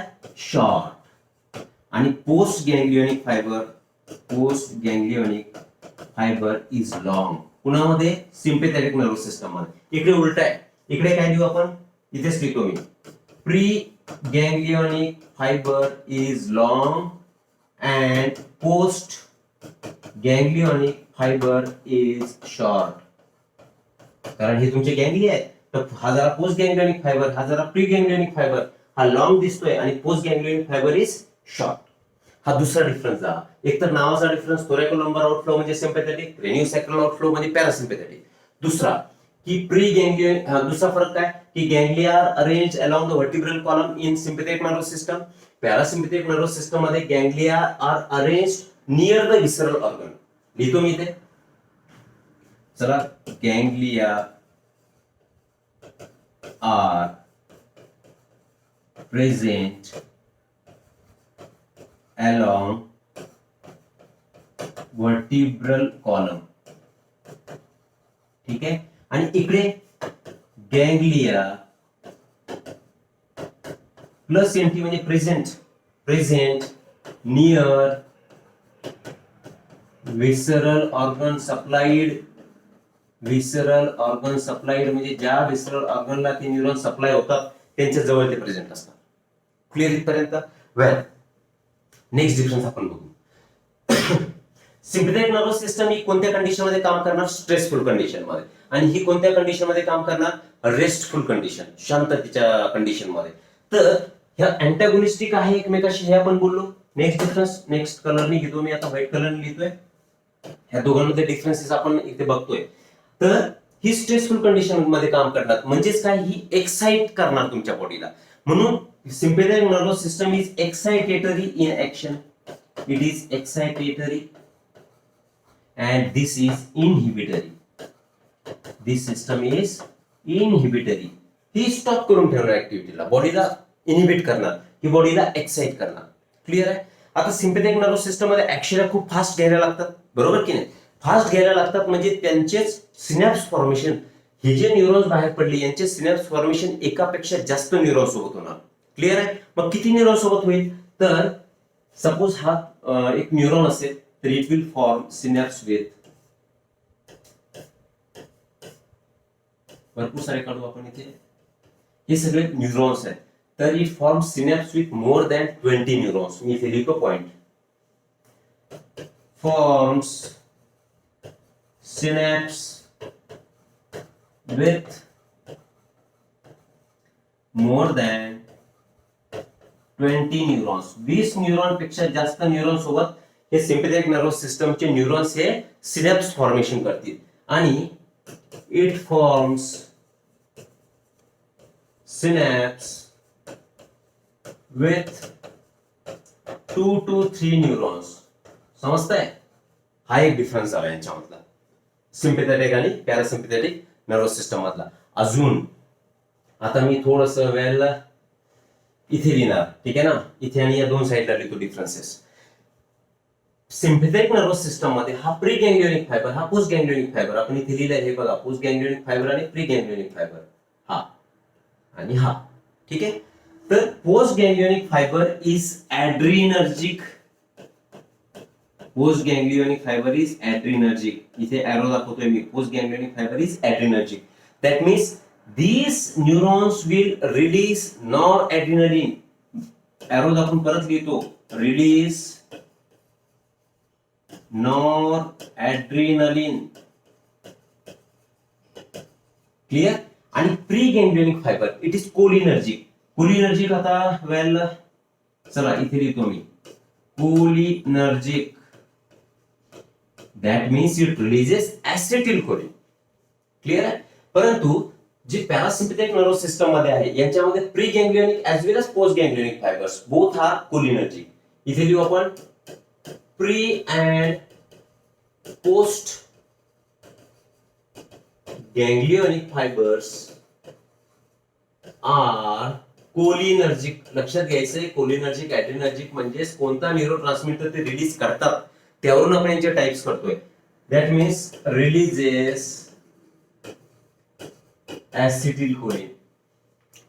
शॉर्ट. आणि post ganglionic fibre is long. कुणामध्ये, सिम्पॅथेटिक नर्वस सिस्टम मध्ये. इकडे उलट आहे. इकडे काय लिहू आपण, इथेच लिहितो मी pre ganglionic fibre is long and post ganglionic fibre is short. कारण हे तुमचे गँग्लिया आहे. तर हा जरा पोस्ट गँग्लियोनिक फायबर, हा जरा प्री गँग्लियोनिक फायबर. हा लॉंग दिसतोय आणि post ganglionic fibre is short. हा दुसरा डिफरन्स झाला. एक तर नावाचा डिफरन्स, थोरॅको लंबर आउटफ्लो म्हणजे सिम्पॅथेटिक, क्रेनियोसॅक्रल आउटफ्लो म्हणजे पॅरासिम्पॅथेटिक. दुसरा की प्री गँग्लियोनिक, दुसरा फरक काय की ganglia are arranged along the vertebral column in sympathetic nervous system. Parasympathetic nervous system मध्ये ganglia are arranged near the visceral organ. लिहितो मी इथे, चला, ganglia are present along vertebral column. ठीक आहे. आणि इकडे गँग्लिया प्लस एनटी म्हणजे present near visceral organ supplied. Visceral organ supplied म्हणजे ज्या विसरल ऑर्गनला ते न्यूरॉन सप्लाय होतात त्यांच्या जवळ ते प्रेझेंट असतात. क्लिअर इथपर्यंत. वेल, नेक्स्ट डिफरन्स आपण बघू. सिम्पॅथेटिक नर्वस सिस्टम ही कोणत्या कंडिशन मध्ये काम करणार, स्ट्रेसफुल कंडिशन मध्ये. आणि ही कोणत्या कंडिशन मध्ये काम करणार, रेस्टफुल कंडिशन, शांततेच्या कंडिशन मध्ये. तर ह्या अँटॅगोनिस्टिक आहे एकमेकाशी, हे आपण बोललो. नेक्स्ट डिफरन्स, नेक्स्ट कलरने घेतो मी आता, व्हाईट कलरने लिहितोय. ह्या दोघांमध्ये डिफरन्सेस आपण इथे बघतोय. तर ही स्ट्रेसफुल कंडिशन मध्ये काम करतात, म्हणजेच काय, ही एक्साइट करणार तुमच्या बॉडीला. म्हणून sympathetic nervous system is excitatory in action. It is excitatory and this is inhibitory. This system is inhibitory. He stop करून ठेवणार ऍक्टिव्हिटीला, बॉडीला इनहिबिट करणार, ही बॉडीला एक्साइट करणार. क्लिअर आहे. आता सिम्पॅथेटिक नर्वस सिस्टम मध्ये ऍक्शन खूप फास्ट घ्यायला लागतात, बरोबर की नाही. फास्ट घ्यायला लागतात म्हणजे त्यांचेच सिनॅप्स फॉर्मेशन, हे जे न्यूरॉन्स बाहेर पडले यांचे सिनॅप्स फॉर्मेशन एकापेक्षा जास्त न्यूरॉन सोबत होणार. क्लिअर आहे. मग किती न्यूरॉन सोबत होईल, तर सपोज हा एक न्यूरॉन असेल तर it will form synapse with भरपूर सारे काढू आपण इथे. हे सगळे न्यूरॉन्स आहेत. तर it form synapse with more than 20 neurons. मी इथे लिहितो point. Forms synapse with more than 20 neurons. 20 neuron पेक्षा जास्त न्यूरॉन सोबत हे सिम्पॅथेटिक नर्वस सिस्टमचे न्यूरॉन्स हे सिनॅप्स फॉर्मेशन करतील आणि it forms synapse with 2 to 3 neurons. समजताय? हा एक डिफरन्स आला यांच्यामधला सिम्पॅथेटिक आणि पॅरासिम्पॅथेटिक नर्वस सिस्टम मधला. अजून आता मी थोडस वेळ इथे लिहिणार, ठीक आहे ना. इथे आणि या दोन साईडला लिहितो डिफरन्सेस. सिम्पॅथेटिक नर्वस सिस्टम मध्ये हा प्री गँग्लियोनिक फायबर, हा पोस्ट गँग्लियोनिक फायबर. आपण इथे लिहिलंय हे बघा, पोस्ट गँग्लियोनिक फायबर आणि प्री गँग्लियोनिक फायबर, हा आणि हा. ठीक आहे. तर post ganglionic fibre is adrenergic. Post ganglionic fibre is adrenergic. इथे एरो दाखवतोय मी. Post ganglionic fibre is adrenergic. That means these neurons will release noradrenaline. Arrow दाखवून परत लिहितो, रिलीज नॉरएड्रेनालिन. क्लियर. आणि pre ganglionic fibre it is cholinergic. Cholinergic आता well चला इथे लिहितो मी cholinergic. That means it releases acetylcholine. Clear आहे. परंतु जे पॅरासिम्पॅथेटिक नर्वस सिस्टम मध्ये आहे यांच्यामध्ये pre ganglionic as well as post ganglionic fibres both are cholinergic. इथे लिहू आपण pre and post ganglionic fibres are cholinergic. लक्षात घ्यायचंय, कोलिनर्जिक ॲड्रिनर्जिक म्हणजे कोणता न्यूरोट्रान्समीटर ते रिलीज करतात त्यावरून आपण यांचे टाइप्स करतोय. That means releases acetylcholine.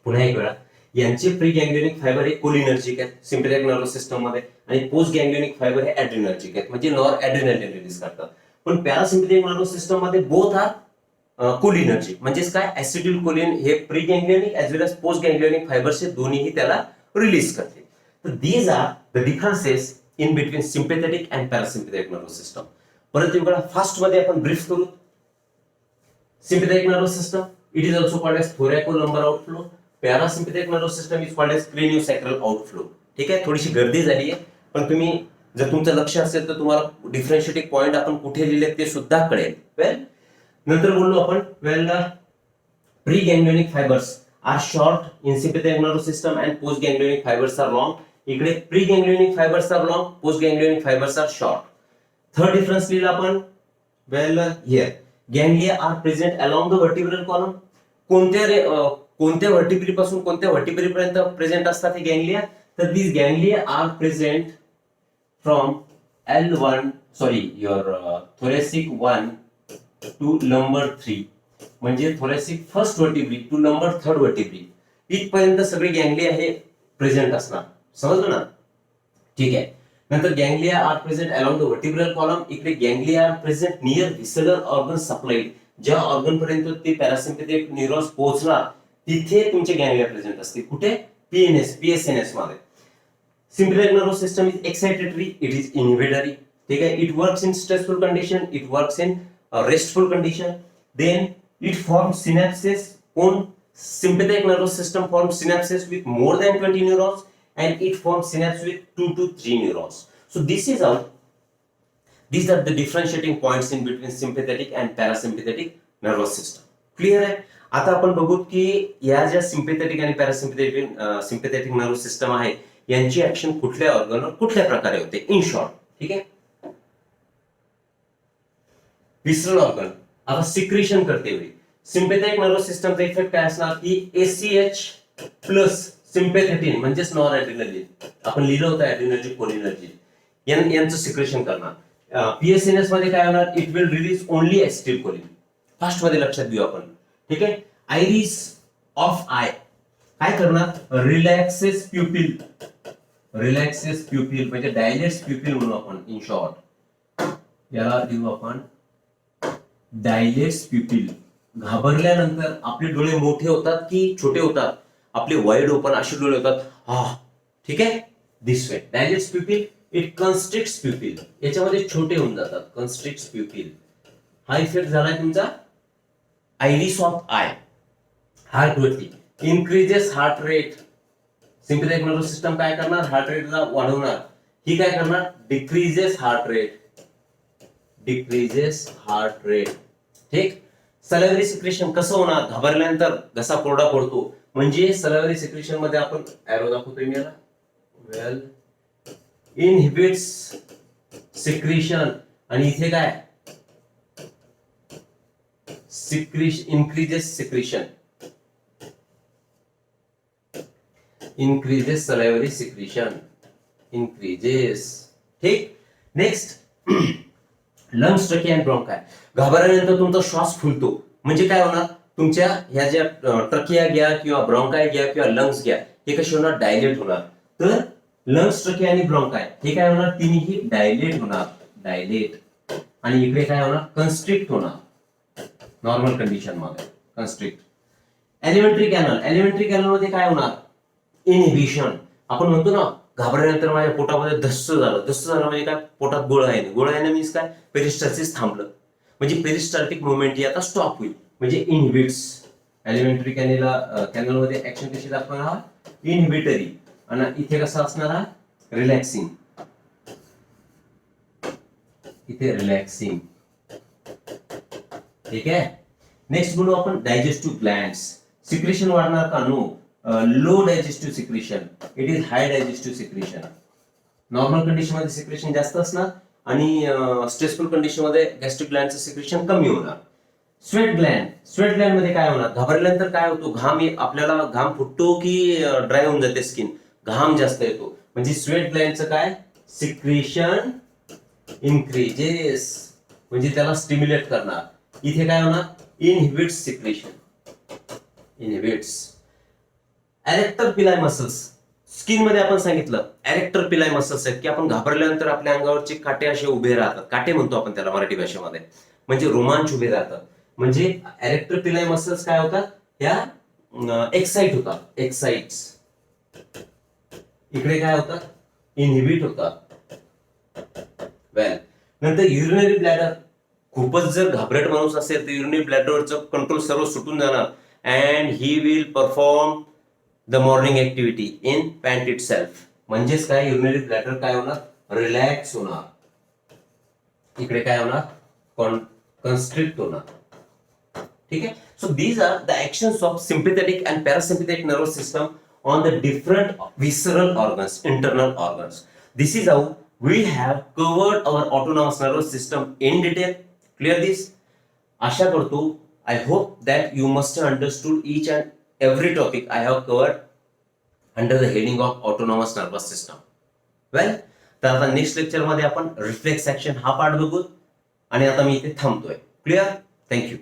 पुन्हा एक वेळा, यांचे प्री गँग्लियोनिक फायबर हे कोलिनर्जिक आहेत सिम्पॅथेटिक नर्वस सिस्टम मध्ये आणि पोस्ट गँग्लियोनिक फायबर हे ॲड्रिनर्जिक आहेत म्हणजे नॉरएड्रेनालिन रिलीज करतात. पण पॅरासिम्पॅथेटिक नर्वस सिस्टम मध्ये बोथ आर कोलिनर्जिक. म्हणजेच काय, ऍसिटिलकोलिन हे pre ganglionic as well as post ganglionic fibres हे दोन्हीही त्याला रिलीज करते. तर these are the differences in between sympathetic and parasympathetic nervous system. परत एक वेळा फास्ट मध्ये आपण ब्रीफ करू. Sympathetic nervous system it is also called as thoracolumbar outflow. Parasympathetic nervous system is called as craniosacral outflow. ठीक आहे. थोडीशी गर्दी झाली आहे पण तुम्ही जर तुमचं लक्ष असेल तर तुम्हाला डिफरन्शिएटिंग पॉइंट आपण कुठे लिहिले ते सुद्धा कळेल. वेल नंतर बोललो आपण well pre ganglionic fibres are short in sympathetic nervous system and post ganglionic fibres are long. इकडे pre ganglionic fibres are long, post ganglionic fibres are short. Third difference लिहिला आपण well here ganglia are present along the vertebral column. कोणत्या vertebrae पासून कोणत्या व्हर्टिब्री पर्यंत present असतात हे ganglia. तर these ganglia are present from L1 thoracic 1 to lumbar 3 म्हणजे thoracic first vertebrae to lumbar third vertebrae इथपर्यंत सगळे गँग्लिया हे प्रेझेंट असणार. समजलं ना. ठीक आहे. नंतर ganglia are present along the vertebral column. इकडे ganglia are present near visceral organ supply. ज्या ऑर्गन पर्यंत ते पॅरासिम्पॅथेटिक न्यूरॉन्स पोहोचणार तिथे तुमचे गँग्लिया प्रेझेंट असतील. कुठे, पीएसएनएस मध्ये. Sympathetic nervous system is excitatory, it is inhibitory. ठीक आहे. It works in stressful condition, it works in restful condition. Then it forms synapses. कोण, sympathetic nervous system forms synapses with more than 20 neurons and it forms synapses with 2 to 3 neurons. So these are the differentiating points in between sympathetic and parasympathetic nervous system. Clear आहे. आता आपण बघू की या ज्या sympathetic आणि parasympathetic sympathetic nervous system आहे यांची ऍक्शन कुठल्या ऑर्गनवर कुठल्या प्रकारे होते इन शॉर्ट. ठीक आहे. विसरल ऑर्गन आता सिक्रेशन करते वेळी सिम्पॅथेटिक नर्वस सिस्टमचा इफेक्ट काय असणार की ACH प्लस सिम्पॅथेटिन म्हणजेच नॉरएड्रेनालिन. आपण लिहिलं होतं ॲड्रिनर्जिक कोलिनर्जिक यांचं सिक्रेशन करणार. पीएसएनएस मध्ये काय होणार, it will release only acetylcholine. Fast मध्ये लक्षात घेऊ आपण. ठीक आहे. आयरिस ऑफ आय काय करणार, रिलॅक्सेस प्युपिल. रिलॅक्सेस प्युपिल म्हणजे डायलेट्स प्युपिल म्हणू आपण इन शॉर्ट. याला लिहू आपण डायलेट्स प्युपिल. घाबरल्यानंतर आपले डोळे मोठे होतात की छोटे होतात? आपले वाईड ओपन असे डोळे होतात. हा, ठीक आहे. This way dilates pupil, it constricts pupil. याच्यामध्ये छोटे होऊन जातात, कन्स्ट्रिक्ट्स प्युपिल. हा इफेक्ट झालाय तुमचा आयरिस ऑफ आय. हार्ट वरती increases heart rate. Sympathetic nervous system काय करणार? हार्ट रेटला वाढवणार. ही काय करणार? Decreases heart rate. Decreases heart rate. ठीक. सलायव्हरी सिक्रेशन कसं होणार? घाबरल्यानंतर घसा कोरडा पडतो. म्हणजे सलायव्हरी सिक्रेशन मध्ये आपण एरो दाखवतोय मी याला. वेल इनहिबिट्स सिक्रेशन. आणि इथे काय? increases secretion, increases salivary secretion, increases. ठीक. Next lungs, trachea and bronchi. घाबरल्यानंतर तुमचा श्वास फुलतो. म्हणजे काय होणार? तुमच्या ह्या ज्या ट्रकिया घ्या किंवा ब्रॉन्काय घ्या किंवा लंग्स घ्या, हे कसे होणार? डायलेट होणार. तर लंग्स, ट्रकिया आणि ब्रॉन्काय हे काय होणार? तिन्ही डायलेट होणार. डायलेट. आणि इकडे काय होणार? कन्स्ट्रिक्ट होणार. नॉर्मल कंडिशन मध्ये constrict. Elementary canal, elementary canal मध्ये काय होणार? इनहिबिशन. आपण म्हणतो ना घाबरल्यानंतर माझ्या पोटामध्ये धस्स झालं. धस्स झालं म्हणजे काय? पोटात गोळा येणे. गोळा येणे मीन्स काय? पेरिस्टाल्सिस थांबलं. म्हणजे पेरिस्टाल्टिक मुवमेंट ही आता स्टॉप होईल. म्हणजे इनहिबिट्स. एलिमेंटरी कॅनल मध्ये ऍक्शन कशी दाखवणार आहात? इनहिबिटरी. आणि इथे कसं असणार आहे? रिलॅक्सिंग. इथे रिलॅक्सिंग. ठीक आहे. नेक्स्ट बोलू आपण डायजेस्टिव्ह ग्लँड्स. सिक्रेशन वाढणार का? No. Low digestive secretion. It is high digestive secretion. Normal condition मध्ये सिक्रेशन जास्त असणार आणि स्ट्रेसफुल कंडिशन मध्ये गॅस्ट्रिक ग्लँडचं सिक्रेशन कमी होणार. स्वेट ग्लँड, स्वेट ग्लँड मध्ये काय होणार? घाबरल्यानंतर काय होतो? आपल्याला घाम फुटतो की ड्राय होऊन जाते स्किन? घाम जास्त येतो. म्हणजे स्वेट ग्लँडचं काय? Secretion increases. म्हणजे त्याला स्टिम्युलेट करणार. इथे काय होणार? Inhibits secretion. इनहिबिट्स. एरेक्टर पिलाई मसल्स. स्किन मध्ये आपण सांगितलं एरेक्टर पिलाई मसल्स आहेत की आपण घाबरल्यानंतर आपल्या अंगावरचे काटे असे उभे राहतात. काटे म्हणतो आपण त्याला मराठी भाषेमध्ये. म्हणजे रोमांच उभे राहतात. म्हणजे एरेक्टर पिलाई मसल्स काय होतात? ह्या एक्साइट होतात. एक्साइट्स. इकडे काय होतात? इनहिबिट होतात. वेल. नंतर युरिनरी ब्लॅडर. खूपच जर घाबरट माणूस असेल तर युरिनरी ब्लॅडरवरचं कंट्रोल सर्व सुटून जाणार. And he will perform the morning activity in pant it self. म्हणजेच काय? युरिनरी ब्लॅडर काय होणार? रिलॅक्स होणार. इकडे काय होणार? कन्स्ट्रिक्ट होणार. ठीक आहे. So these are the actions of sympathetic and parasympathetic nervous system on the different visceral organs, internal organs. This is how we have covered our autonomous nervous system in detail. Clear this? आशा करतो I hope that you must have understood each and every topic I have covered under the heading of autonomous nervous system. Well, तर आता next lecture मध्ये आपण reflex action हा part बघू आणि आता मी इथे थांबतोय. क्लिअर? थँक्यू.